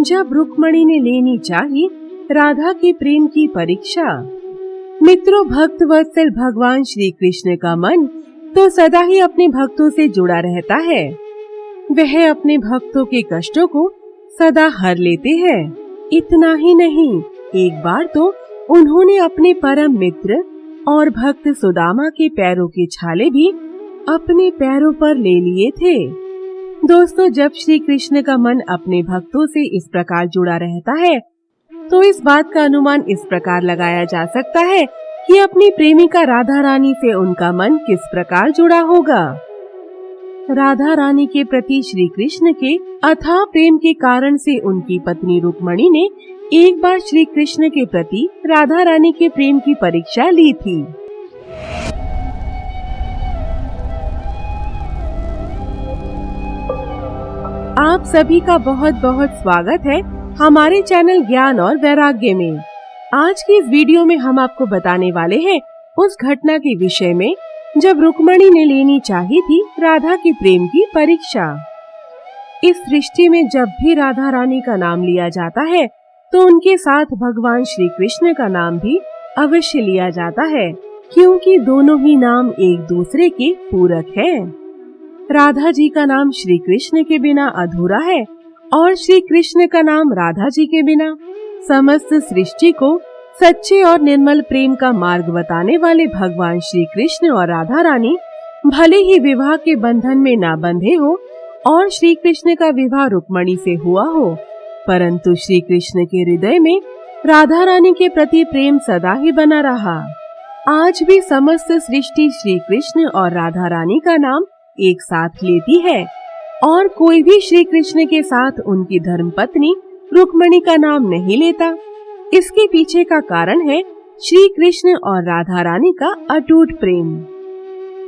जब रुक्मणी ने लेनी चाही राधा के प्रेम की परीक्षा। मित्रों, भक्त वत्सल भगवान श्री कृष्ण का मन तो सदा ही अपने भक्तों से जुड़ा रहता है। वह अपने भक्तों के कष्टों को सदा हर लेते हैं। इतना ही नहीं, एक बार तो उन्होंने अपने परम मित्र और भक्त सुदामा के पैरों के छाले भी अपने पैरों पर ले लिए थे। दोस्तों, जब श्री कृष्ण का मन अपने भक्तों से इस प्रकार जुड़ा रहता है तो इस बात का अनुमान इस प्रकार लगाया जा सकता है कि अपनी प्रेमिका राधा रानी से उनका मन किस प्रकार जुड़ा होगा। राधा रानी के प्रति श्री कृष्ण के अथाह प्रेम के कारण से उनकी पत्नी रुक्मणी ने एक बार श्री कृष्ण के प्रति राधा रानी के प्रेम की परीक्षा ली थी। आप सभी का बहुत बहुत स्वागत है हमारे चैनल ज्ञान और वैराग्य में। आज की इस वीडियो में हम आपको बताने वाले हैं उस घटना के विषय में जब रुक्मणी ने लेनी चाही थी राधा के प्रेम की परीक्षा। इस सृष्टि में जब भी राधा रानी का नाम लिया जाता है तो उनके साथ भगवान श्री कृष्ण का नाम भी अवश्य लिया जाता है, क्योंकि दोनों ही नाम एक दूसरे के पूरक हैं। राधा जी का नाम श्री कृष्ण के बिना अधूरा है और श्री कृष्ण का नाम राधा जी के बिना। समस्त सृष्टि को सच्चे और निर्मल प्रेम का मार्ग बताने वाले भगवान श्री कृष्ण और राधा रानी भले ही विवाह के बंधन में ना बंधे हो और श्री कृष्ण का विवाह रुक्मणी से हुआ हो, परंतु श्री कृष्ण के हृदय में राधा रानी के प्रति प्रेम सदा ही बना रहा। आज भी समस्त सृष्टि श्री कृष्ण और राधा रानी का नाम एक साथ लेती है और कोई भी श्री कृष्ण के साथ उनकी धर्मपत्नी रुक्मणी का नाम नहीं लेता। इसके पीछे का कारण है श्री कृष्ण और राधा रानी का अटूट प्रेम।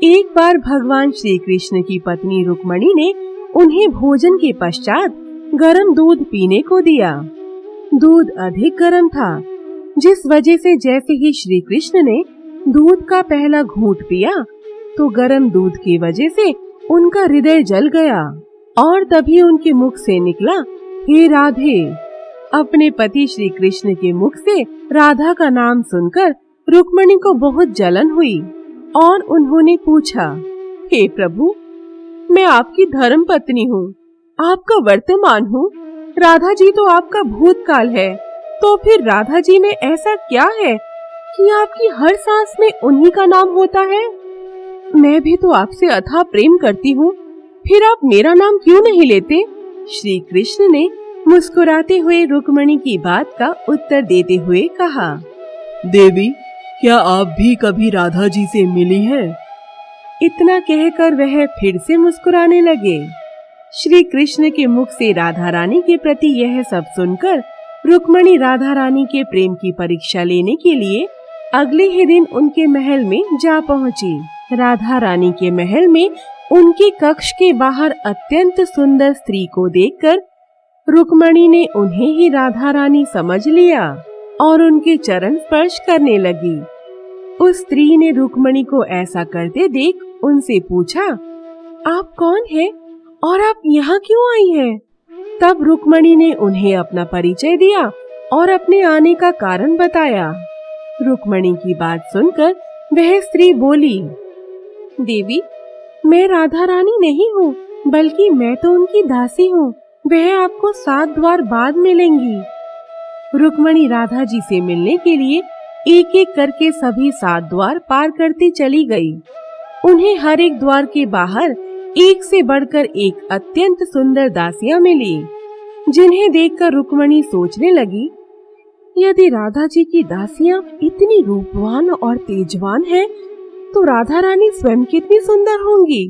एक बार भगवान श्री कृष्ण की पत्नी रुक्मणी ने उन्हें भोजन के पश्चात गर्म दूध पीने को दिया। दूध अधिक गर्म था, जिस वजह से जैसे ही श्री कृष्ण ने दूध का पहला घूंट पिया तो गर्म दूध की वजह से उनका हृदय जल गया और तभी उनके मुख से निकला, हे राधे। अपने पति श्री कृष्ण के मुख से राधा का नाम सुनकर रुक्मणी को बहुत जलन हुई और उन्होंने पूछा, हे प्रभु, मैं आपकी धर्म पत्नी हूँ, आपका वर्तमान हूँ, राधा जी तो आपका भूतकाल है, तो फिर राधा जी में ऐसा क्या है कि आपकी हर सांस में उन्हीं का नाम होता है? मैं भी तो आपसे अथाह प्रेम करती हूँ, फिर आप मेरा नाम क्यों नहीं लेते? श्री कृष्ण ने मुस्कुराते हुए रुक्मणी की बात का उत्तर देते हुए कहा, देवी, क्या आप भी कभी राधा जी से मिली हैं? इतना कहकर वह फिर से मुस्कुराने लगे। श्री कृष्ण के मुख से राधा रानी के प्रति यह सब सुनकर रुक्मणी राधा रानी के प्रेम की परीक्षा लेने के लिए अगले ही दिन उनके महल में जा पहुंची। राधा रानी के महल में उनके कक्ष के बाहर अत्यंत सुंदर स्त्री को देखकर रुक्मणी ने उन्हें ही राधा रानी समझ लिया और उनके चरण स्पर्श करने लगी। उस स्त्री ने रुक्मणी को ऐसा करते देख उनसे पूछा, आप कौन है और आप यहाँ क्यों आई हैं? तब रुक्मणी ने उन्हें अपना परिचय दिया और अपने आने का कारण बताया। रुक्मणी की बात सुनकर वह स्त्री बोली, देवी, मैं राधा रानी नहीं हूँ, बल्कि मैं तो उनकी दासी हूँ। वह आपको 7 द्वार बाद मिलेंगी। रुक्मणी राधा जी से मिलने के लिए एक एक करके सभी 7 द्वार पार करती चली गई। उन्हें हर एक द्वार के बाहर एक से बढ़कर एक अत्यंत सुंदर दासियां मिली, जिन्हें देखकर रुक्मणी सोचने लगी, यदि राधा जी की दासियां इतनी रूपवान और तेजवान हैं, तो राधा रानी स्वयं कितनी सुंदर होंगी।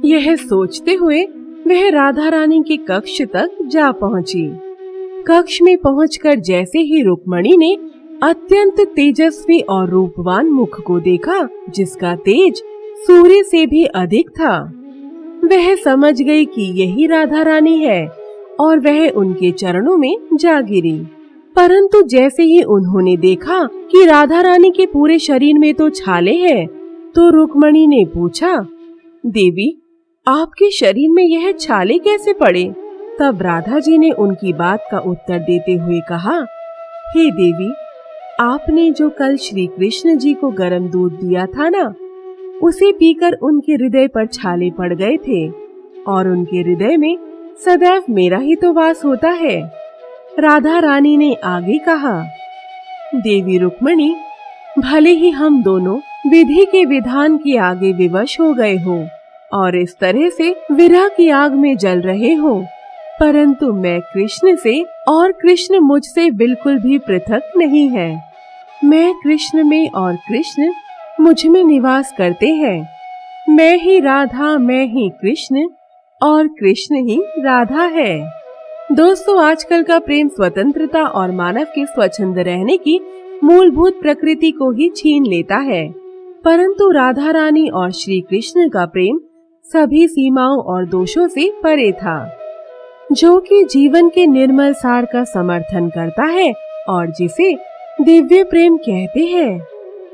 यह सोचते हुए वह राधा रानी के कक्ष तक जा पहुंची। कक्ष में पहुंचकर जैसे ही रुक्मणी ने अत्यंत तेजस्वी और रूपवान मुख को देखा, जिसका तेज सूर्य से भी अधिक था, वह समझ गई कि यही राधा रानी है और वह उनके चरणों में जा गिरी। परंतु जैसे ही उन्होंने देखा कि राधा रानी के पूरे शरीर में तो छाले हैं, तो रुक्मणी ने पूछा, देवी, आपके शरीर में यह छाले कैसे पड़े? तब राधा जी ने उनकी बात का उत्तर देते हुए कहा, हे देवी, आपने जो कल श्री कृष्ण जी को गर्म दूध दिया था ना, उसे पीकर उनके हृदय पर छाले पड़ गए थे और उनके हृदय में सदैव मेरा ही तो वास होता है। राधा रानी ने आगे कहा, देवी रुक्मिणी, भले ही हम दोनों विधि के विधान के आगे विवश हो गए हो और इस तरह से विरह की आग में जल रहे हो, परंतु मैं कृष्ण से और कृष्ण मुझसे बिल्कुल भी पृथक नहीं है। मैं कृष्ण में और कृष्ण मुझ में निवास करते हैं। मैं ही राधा, मैं ही कृष्ण और कृष्ण ही राधा है। दोस्तों, आजकल का प्रेम स्वतंत्रता और मानव के स्वच्छंद रहने की मूलभूत प्रकृति को ही छीन लेता है, परंतु राधा रानी और श्री कृष्ण का प्रेम सभी सीमाओं और दोषों से परे था, जो कि जीवन के निर्मल सार का समर्थन करता है और जिसे दिव्य प्रेम कहते हैं।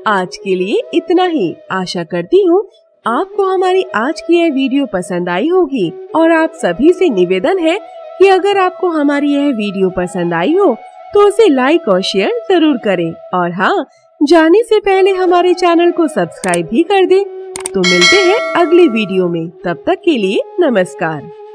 आज के लिए इतना ही। आशा करती हूँ आपको हमारी आज की यह वीडियो पसंद आई होगी और आप सभी से निवेदन है कि अगर आपको हमारी यह वीडियो पसंद आई हो तो उसे लाइक और शेयर जरूर करें और हाँ, जाने से पहले हमारे चैनल को सब्सक्राइब भी कर दें। तो मिलते हैं अगली वीडियो में, तब तक के लिए नमस्कार।